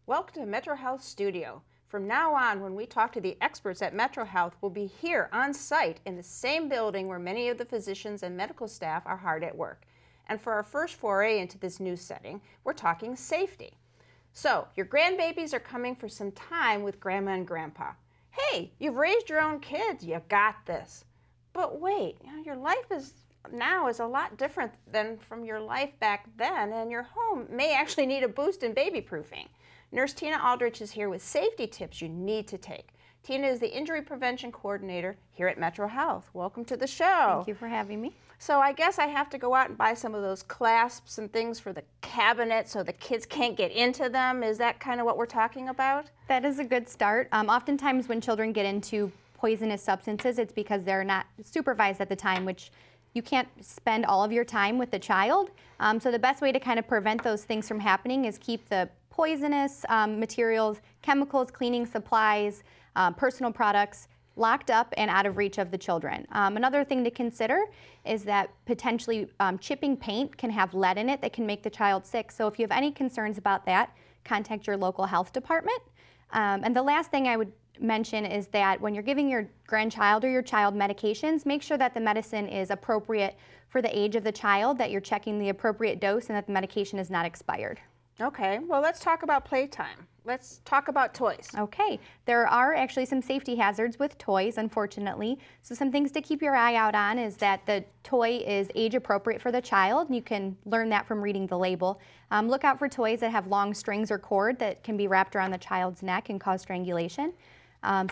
Welcome to MetroHealth Studio. From now on, when we talk to the experts at MetroHealth, we'll be here on site in the same building where many of the physicians and medical staff are hard at work. And for our first foray into this new setting, we're talking safety. So, your grandbabies are coming for some time with Grandma and Grandpa. Hey, you've raised your own kids, you got this. But wait, your life now is a lot different than from your life back then, and your home may actually need a boost in baby proofing. Nurse Tina Aldrich is here with safety tips you need to take. Tina is the Injury Prevention Coordinator here at MetroHealth. Welcome to the show. Thank you for having me. So I guess I have to go out and buy some of those clasps and things for the cabinet so the kids can't get into them. Is that kind of what we're talking about? That is a good start. Oftentimes when children get into poisonous substances, it's because they're not supervised at the time, which you can't spend all of your time with the child. So the best way to kind of prevent those things from happening is keep the poisonous materials, chemicals, cleaning supplies, personal products locked up and out of reach of the children. Another thing to consider is that potentially chipping paint can have lead in it that can make the child sick. So if you have any concerns about that, contact your local health department. And the last thing I would mention is that when you're giving your grandchild or your child medications, make sure that the medicine is appropriate for the age of the child, that you're checking the appropriate dose, and that the medication is not expired. Okay, well, let's talk about playtime. Let's talk about toys. Okay, there are actually some safety hazards with toys, unfortunately. So some things to keep your eye out on is that the toy is age appropriate for the child. You can learn that from reading the label. Look out for toys that have long strings or cord that can be wrapped around the child's neck and cause strangulation.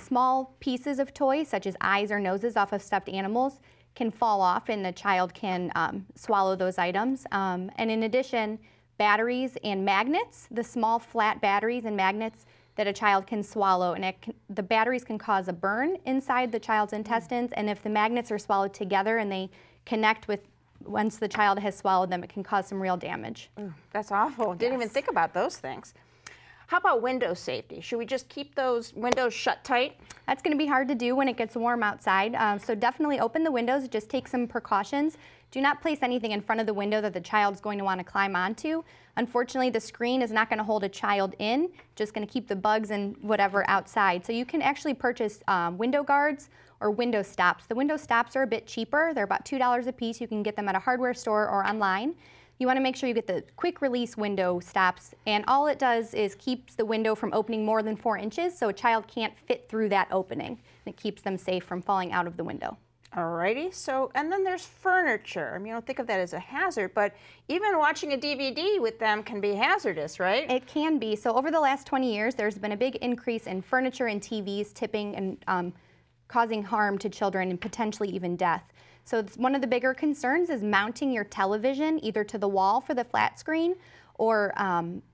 Small pieces of toys, such as eyes or noses off of stuffed animals, can fall off and the child can swallow those items. And in addition, batteries and magnets, the small flat batteries and magnets that a child can swallow, and the batteries can cause a burn inside the child's intestines, and if the magnets are swallowed together and they connect with, once the child has swallowed them, it can cause some real damage. That's awful. Didn't even think about those things. How about window safety? Should we just keep those windows shut tight? That's going to be hard to do when it gets warm outside, so definitely open the windows, just take some precautions. Do not place anything in front of the window that the child's going to want to climb onto. Unfortunately, the screen is not going to hold a child in, just going to keep the bugs and whatever outside. So you can actually purchase window guards or window stops. The window stops are a bit cheaper. They're about $2 a piece. You can get them at a hardware store or online. You want to make sure you get the quick release window stops, and all it does is keeps the window from opening more than 4 inches, so a child can't fit through that opening. It keeps them safe from falling out of the window. Alrighty, so, and then there's furniture. I mean, you don't think of that as a hazard, but even watching a DVD with them can be hazardous, right? It can be. So over the last 20 years, there's been a big increase in furniture and TVs tipping and causing harm to children and potentially even death. So one of the bigger concerns is mounting your television either to the wall for the flat screen or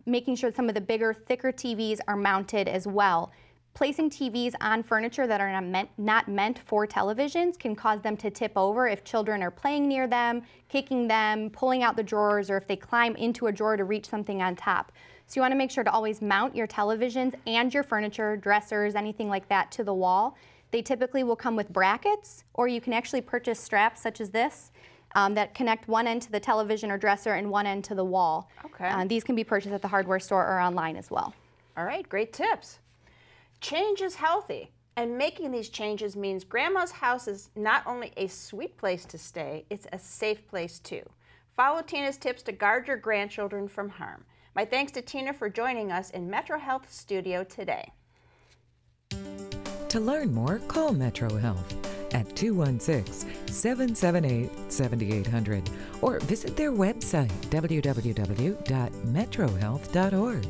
making sure some of the bigger, thicker TVs are mounted as well. Placing TVs on furniture that are not meant for televisions can cause them to tip over if children are playing near them, kicking them, pulling out the drawers, or if they climb into a drawer to reach something on top. So you want to make sure to always mount your televisions and your furniture, dressers, anything like that to the wall. They typically will come with brackets, or you can actually purchase straps such as this that connect one end to the television or dresser and one end to the wall. Okay. These can be purchased at the hardware store or online as well. All right, great tips. Change is healthy, and making these changes means Grandma's house is not only a sweet place to stay, it's a safe place too. Follow Tina's tips to guard your grandchildren from harm. My thanks to Tina for joining us in MetroHealth Studio today. To learn more, call MetroHealth at 216-778-7800 or visit their website, www.metrohealth.org.